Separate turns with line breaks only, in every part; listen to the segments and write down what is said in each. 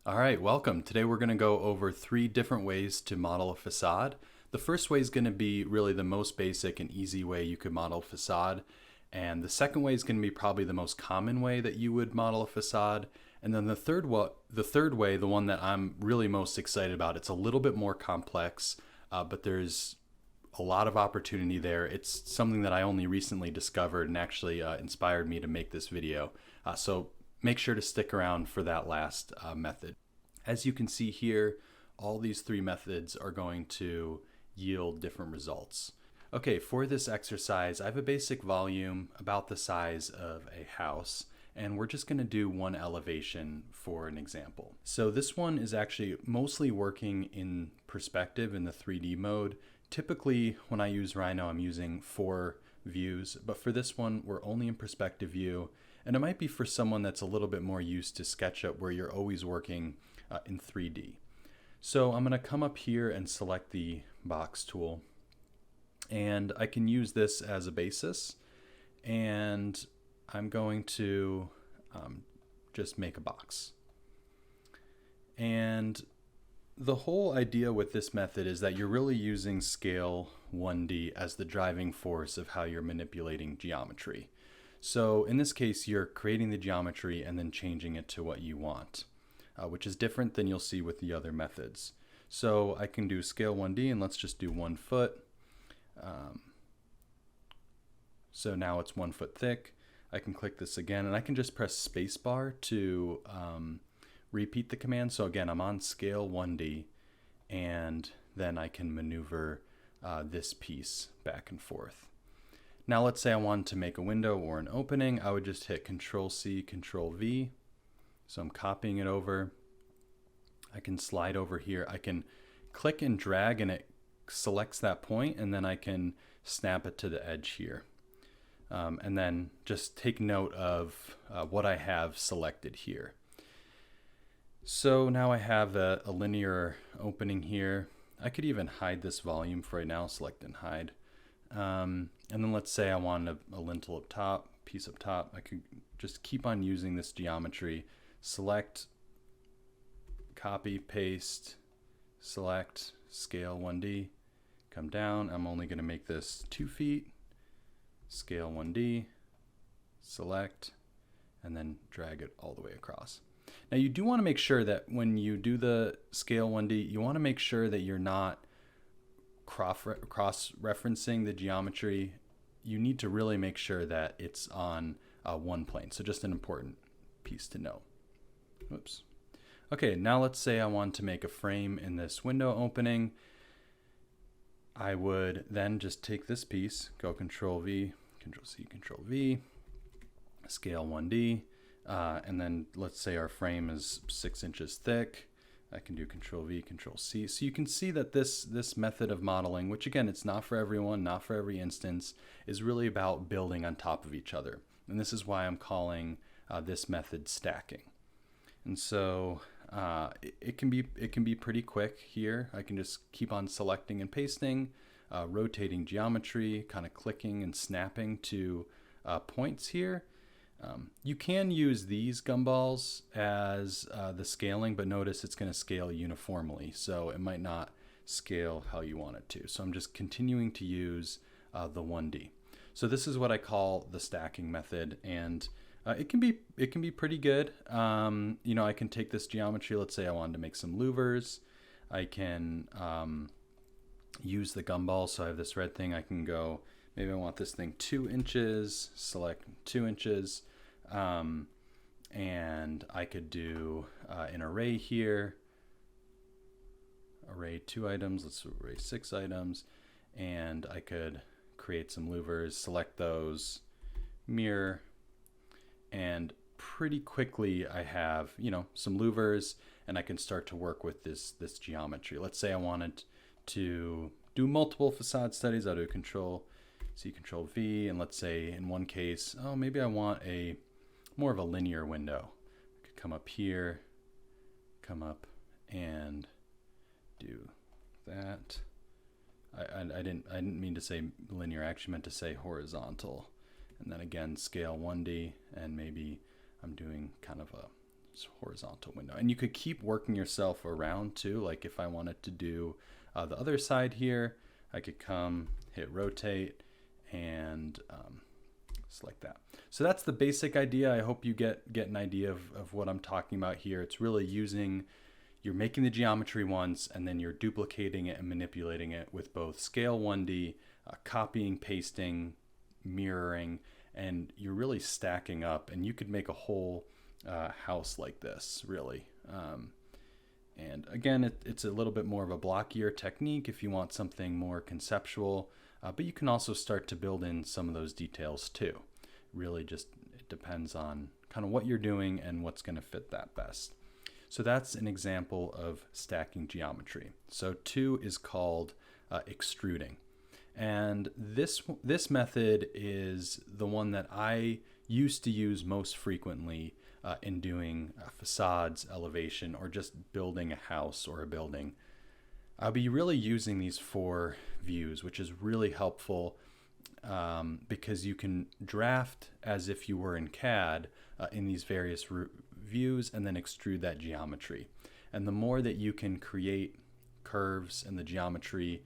All right, welcome. Today we're going to go over 3 different ways to model a facade. The first way is going to be really the most basic and easy way you could model a facade. And the second way is going to be probably the most common way that you would model a facade. And then the third way, the one that I'm really most excited about, it's a little bit more complex, but there's a lot of opportunity there. It's something that I only recently discovered and actually inspired me to make this video. So make sure to stick around for that last method. As you can see here, all these 3 methods are going to yield different results. Okay, for this exercise, I have a basic volume about the size of a house, and we're just going to do one elevation for an example. So this one is actually mostly working in perspective in the 3D mode. Typically, when I use Rhino, I'm using 4 views, but for this one, we're only in perspective view. And it might be for someone that's a little bit more used to SketchUp where you're always working in 3D. So I'm going to come up here and select the box tool. And I can use this as a basis. And I'm going to just make a box. And the whole idea with this method is that you're really using scale 1D as the driving force of how you're manipulating geometry. So in this case, you're creating the geometry and then changing it to what you want, which is different than you'll see with the other methods. So I can do scale 1D and let's just do 1 foot. So now it's 1 foot thick. I can click this again and I can just press spacebar to repeat the command. So again, I'm on scale 1D and then I can maneuver this piece back and forth. Now let's say I wanted to make a window or an opening. I would just hit Control C, Control V. So I'm copying it over. I can slide over here. I can click and drag and it selects that point, and then I can snap it to the edge here. And then just take note of what I have selected here. So now I have a linear opening here. I could even hide this volume for right now, select and hide. And then let's say I want a lintel up top, piece up top. I could just keep on using this geometry. Select, copy, paste, select, scale 1D, come down. I'm only going to make this 2 feet, scale 1D, select, and then drag it all the way across. Now you do want to make sure that when you do the scale 1D, you want to make sure that you're not cross-referencing the geometry. You need to really make sure that it's on one plane. So just an important piece to know. Oops. Okay, now let's say I want to make a frame in this window opening. I would then just take this piece, go Control V, Control C, Control V, scale 1D, and then let's say our frame is 6 inches thick. I can do Control V, Control C. So you can see that this method of modeling, which again, it's not for everyone, not for every instance, is really about building on top of each other. And this is why I'm calling this method stacking. And so it can be pretty quick here. I can just keep on selecting and pasting, rotating geometry, kind of clicking and snapping to points here. You can use these gumballs as the scaling, but notice it's going to scale uniformly, so it might not scale how you want it to. So I'm just continuing to use the 1D. So this is what I call the stacking method, and it can be pretty good. You know, I can take this geometry. Let's say I wanted to make some louvers. I can use the gumball. So I have this red thing. I can go. Maybe I want this thing 2 inches. Select 2 inches. And I could do an array here, array 2 items, let's array 6 items, and I could create some louvers, select those, mirror, and pretty quickly I have, you know, some louvers, and I can start to work with this geometry. Let's say I wanted to do multiple facade studies. I'll do Control C, Control V, and let's say in one case, oh, maybe I want more of a linear window. I could come up here, come up and do that. I didn't mean to say linear, I actually meant to say horizontal. And then again, scale 1D, and maybe I'm doing kind of a horizontal window. And you could keep working yourself around too. Like if I wanted to do the other side here, I could come, hit rotate, and select that. So that's the basic idea. I hope you get an idea of what I'm talking about here. It's really you're making the geometry once, and then you're duplicating it and manipulating it with both scale 1D, copying, pasting, mirroring, and you're really stacking up, and you could make a whole house like this, really. And again, it's a little bit more of a blockier technique if you want something more conceptual, but you can also start to build in some of those details too. Really just, it depends on kind of what you're doing and what's going to fit that best. So that's an example of stacking geometry. So 2 is called extruding. And this method is the one that I used to use most frequently in doing facades, elevation, or just building a house or a building. I'll be really using these 4 views, which is really helpful because you can draft as if you were in CAD in these various views and then extrude that geometry. And the more that you can create curves and the geometry,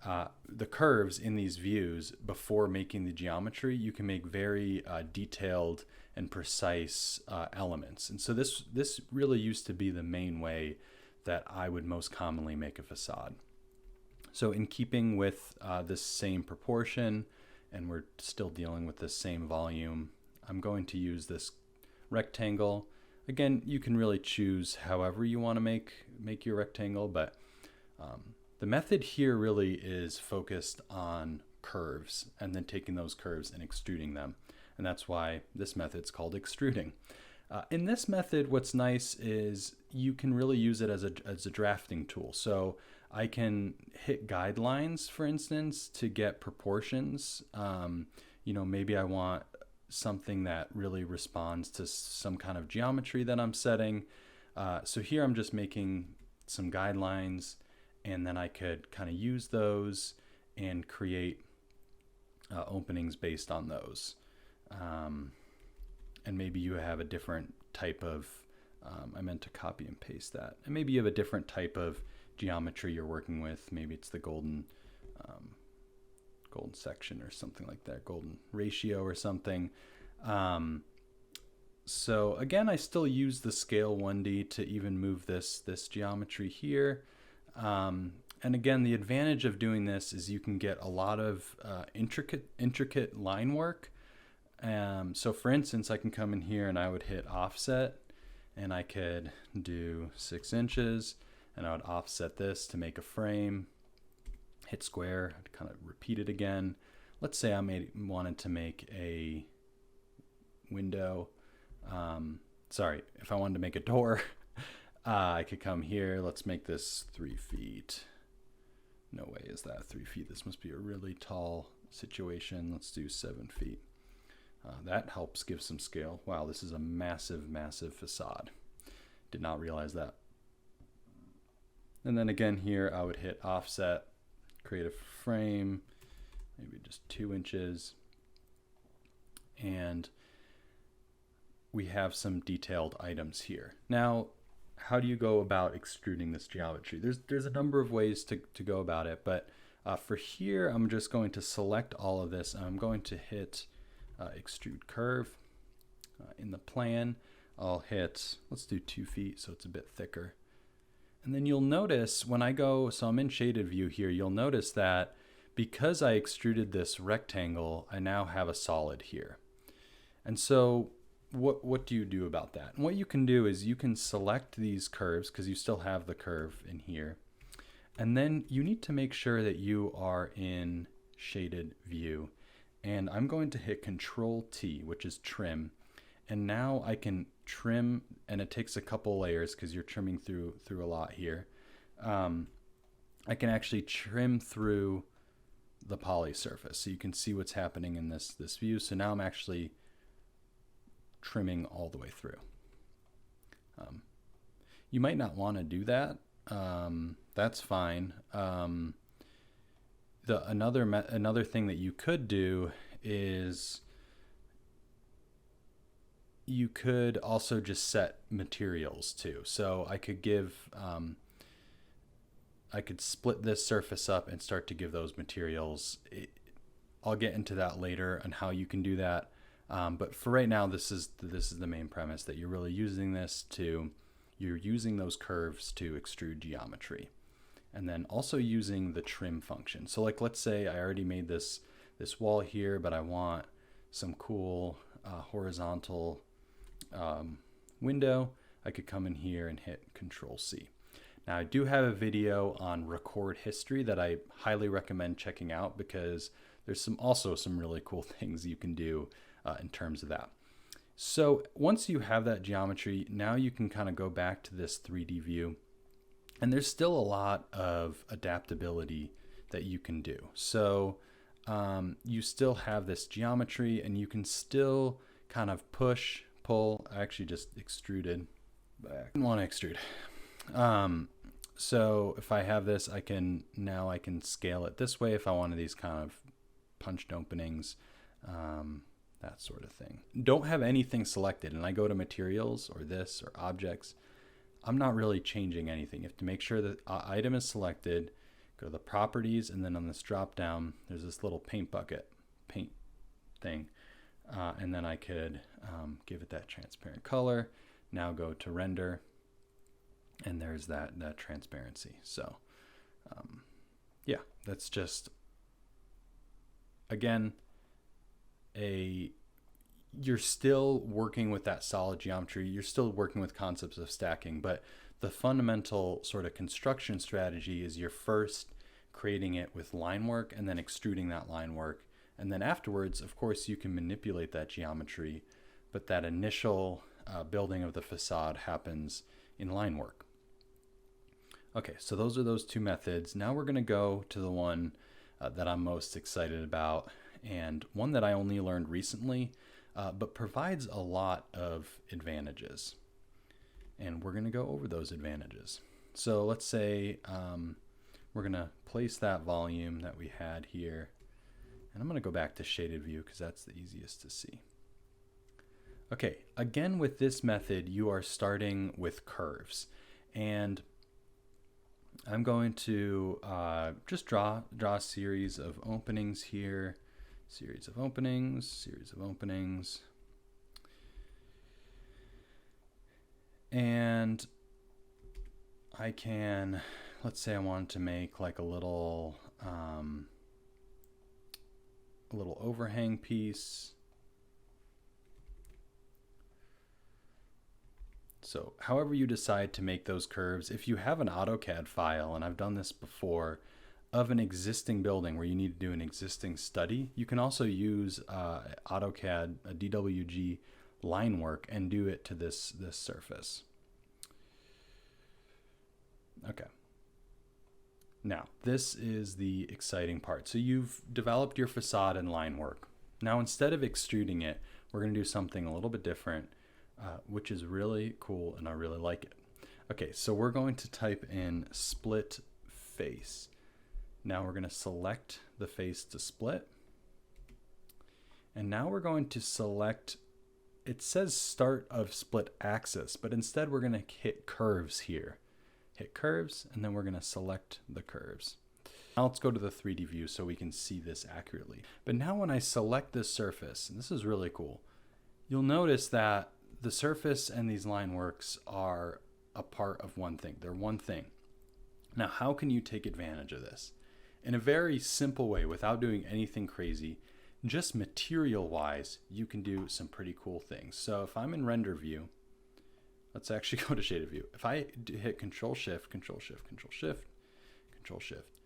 the curves in these views before making the geometry, you can make very detailed and precise elements. And so this really used to be the main way that I would most commonly make a facade. So in keeping with this same proportion, and we're still dealing with this same volume, I'm going to use this rectangle. Again, you can really choose however you want to make your rectangle, but the method here really is focused on curves and then taking those curves and extruding them. And that's why this method's called extruding. In this method, what's nice is you can really use it as a drafting tool. So I can hit guidelines, for instance, to get proportions. Maybe I want something that really responds to some kind of geometry that I'm setting. So here I'm just making some guidelines, and then I could kind of use those and create openings based on those. And maybe you have a different type of, I meant to copy and paste that. And maybe you have a different type of geometry you're working with. Maybe it's the golden section or something like that, golden ratio or something. So again, I still use the scale 1D to even move this geometry here. And again, the advantage of doing this is you can get a lot of intricate line work. So for instance, I can come in here and I would hit offset, and I could do 6 inches, and I would offset this to make a frame, hit square, I'd kind of repeat it again. Let's say I wanted to make a window. If I wanted to make a door, I could come here. Let's make this 3 feet. No way is that 3 feet. This must be a really tall situation. Let's do 7 feet. That helps give some scale. Wow, this is a massive, massive facade. Did not realize that. And then again here, I would hit offset, create a frame, maybe just 2 inches. And we have some detailed items here. Now, how do you go about extruding this geometry? There's a number of ways to go about it, but for here, I'm just going to select all of this, and I'm going to hit extrude curve. In the plan, I'll hit, let's do 2 feet so it's a bit thicker. And then you'll notice when I go, so I'm in shaded view here, you'll notice that because I extruded this rectangle, I now have a solid here. And so what do you do about that? And what you can do is you can select these curves because you still have the curve in here. And then you need to make sure that you are in shaded view. And I'm going to hit Control T, which is trim. And now I can trim, and it takes a couple layers because you're trimming through a lot here. I can actually trim through the poly surface so you can see what's happening in this view. So now I'm actually trimming all the way through. You might not want to do that. That's fine. Another thing that you could do is you could also just set materials too. So I could give, I could split this surface up and start to give those materials. I'll get into that later on how you can do that. But for right now, this is the main premise, that you're really using you're using those curves to extrude geometry, and then also using the trim function. So like, let's say I already made this wall here, but I want some cool horizontal window. I could come in here and hit Control C. Now I do have a video on record history that I highly recommend checking out, because there's also some really cool things you can do in terms of that. So once you have that geometry, now you can kind of go back to this 3D view, and there's still a lot of adaptability that you can do. So you still have this geometry, and you can still kind of push, pull. I actually just extruded, but I didn't want to extrude. So if I have this, I can scale it this way if I wanted these kind of punched openings, that sort of thing. Don't have anything selected, and I go to materials or this or objects. I'm not really changing anything. You have to make sure that item is selected, go to the properties, and then on this drop down, there's this little paint bucket, paint thing. And then I could give it that transparent color. Now go to render, and there's that transparency. So yeah, that's just, again, you're still working with that solid geometry. You're still working with concepts of stacking, but the fundamental sort of construction strategy is you're first creating it with line work and then extruding that line work. And then afterwards, of course, you can manipulate that geometry, but that initial building of the facade happens in line work. Okay, so those are those two methods. Now we're gonna go to the one that I'm most excited about, and one that I only learned recently, but provides a lot of advantages. And we're gonna go over those advantages. So let's say we're gonna place that volume that we had here, and I'm gonna go back to shaded view because that's the easiest to see. Okay, again with this method, you are starting with curves, and I'm going to just draw a series of openings here, series of openings, and I can, let's say I wanted to make like a little overhang piece. So however you decide to make those curves, if you have an AutoCAD file, and I've done this before, of an existing building where you need to do an existing study, you can also use AutoCAD, a DWG line work, and do it to this surface. Okay. Now, this is the exciting part. So you've developed your facade and line work. Now, instead of extruding it, we're going to do something a little bit different, which is really cool, and I really like it. Okay, so we're going to type in split face. Now we're going to select the face to split. And now we're going to select, it says start of split axis, but instead we're going to hit curves here. Hit curves, and then we're going to select the curves. Now let's go to the 3D view so we can see this accurately. But now when I select this surface, and this is really cool, you'll notice that the surface and these line works are a part of one thing. They're one thing. Now, how can you take advantage of this? In a very simple way, without doing anything crazy, just material-wise, you can do some pretty cool things. So if I'm in render view, let's actually go to shaded view. If I hit Control Shift, Control Shift, Control Shift, Control Shift,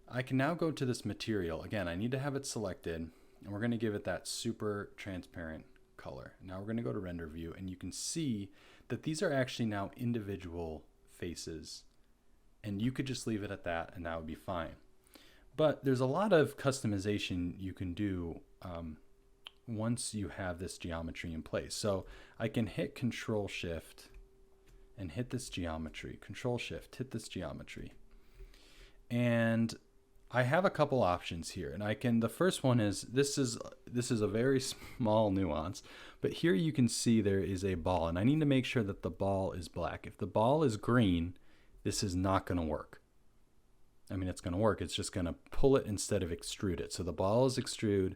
I can now go to this material. Again, I need to have it selected, and we're going to give it that super transparent color. Now we're going to go to render view, and you can see that these are actually now individual faces, and you could just leave it at that, and that would be fine. But there's a lot of customization you can do once you have this geometry in place. So I can hit Control Shift and hit this geometry, Control Shift, hit this geometry. And I have a couple options here, and the first one is, this is a very small nuance, but here you can see there is a ball, and I need to make sure that the ball is black. If the ball is green, this is not going to work. I mean, it's going to work. It's just going to pull it instead of extrude it. So the ball is extrude,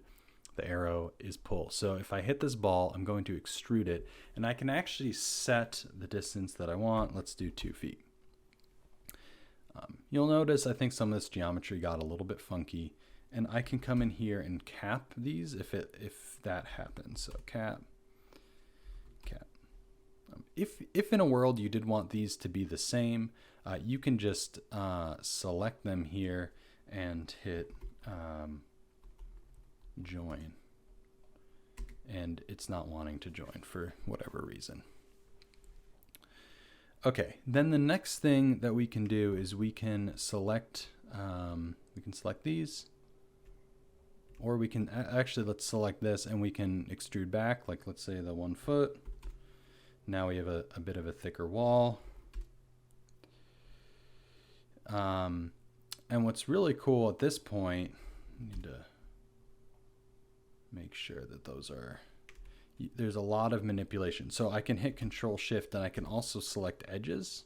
the arrow is pull. So if I hit this ball, I'm going to extrude it, and I can actually set the distance that I want. Let's do 2 feet. You'll notice I think some of this geometry got a little bit funky, and I can come in here and cap these if that happens. So cap. If in a world you did want these to be the same, you can just select them here and hit join, and it's not wanting to join for whatever reason. Okay, then the next thing that we can do is we can select these, or we can actually, let's select this and we can extrude back, like let's say the 1 foot. Now we have a bit of a thicker wall. And what's really cool at this point, I need to make sure that there's a lot of manipulation. So I can hit Control Shift, and I can also select edges.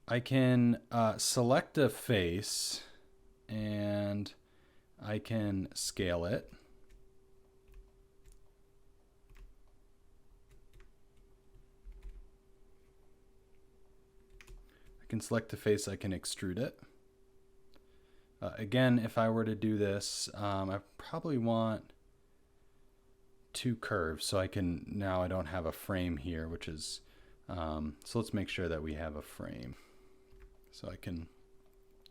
I can select a face, and I can scale it. I can select the face, I can extrude it. Again, if I were to do this, I probably want 2 curves, so I don't have a frame here, which is, so let's make sure that we have a frame. So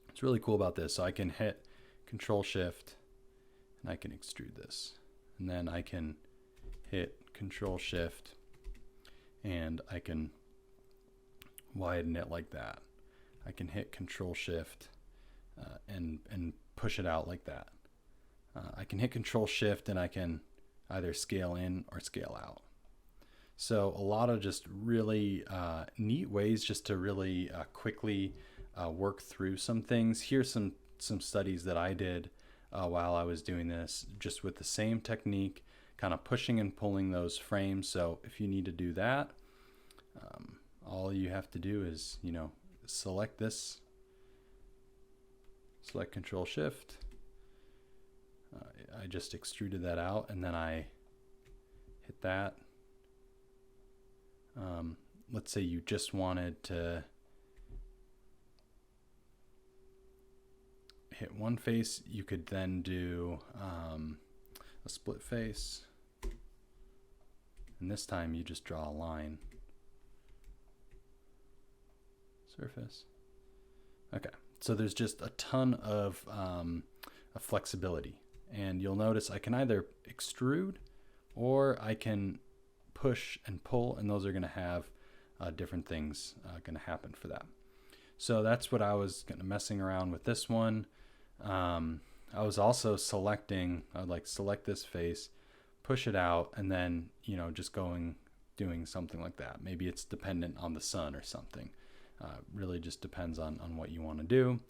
it's really cool about this. So I can hit Control Shift, and I can extrude this. And then I can hit Control Shift, and I can widen it like that. I can hit Control Shift, and push it out like that. I can hit Control Shift, and I can either scale in or scale out. So a lot of just really neat ways just to really quickly work through some things. Here's some studies that I did while I was doing this, just with the same technique, kind of pushing and pulling those frames. So if you need to do that, all you have to do is, select this, select Control Shift. I just extruded that out, and then I hit that. Let's say you just wanted to hit one face, you could then do a split face, and this time you just draw a line. Surface. Okay, so there's just a ton of flexibility, and you'll notice I can either extrude or I can push and pull, and those are going to have different things going to happen for that. So that's what I was kind of messing around with this one. I was also selecting, I would like select this face, push it out, and then just doing something like that. Maybe it's dependent on the sun or something. Really just depends on what you want to do.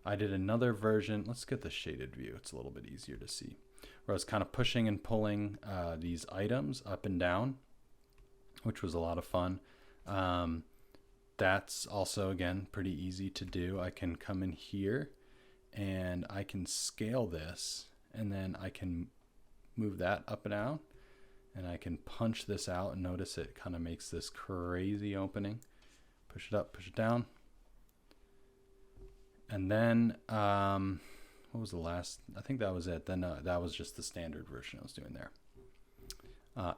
I did another version. Let's get the shaded view. It's a little bit easier to see. Where I was kind of pushing and pulling these items up and down, which was a lot of fun. That's also, again, pretty easy to do. I can come in here and I can scale this, and then I can move that up and down, and I can punch this out, and notice it kind of makes this crazy opening. Push it up, push it down. And then, what was the last? I think that was it. Then that was just the standard version I was doing there.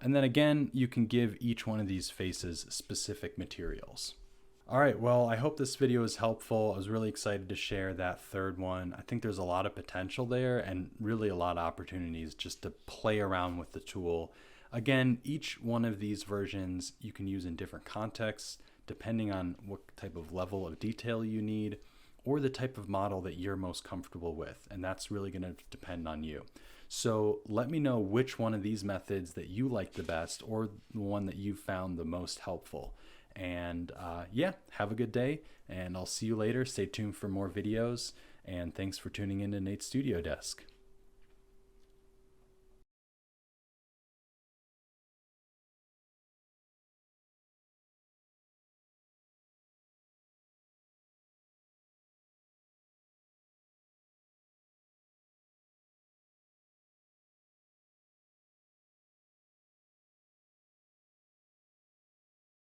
And then again, you can give each one of these faces specific materials. All right, well, I hope this video is helpful. I was really excited to share that third one. I think there's a lot of potential there, and really a lot of opportunities just to play around with the tool. Again, each one of these versions you can use in different contexts, depending on what type of level of detail you need, or the type of model that you're most comfortable with. And that's really going to depend on you. So let me know which one of these methods that you like the best, or the one that you found the most helpful. And yeah, have a good day, and I'll see you later. Stay tuned for more videos, and thanks for tuning in to Nate's Studio Desk.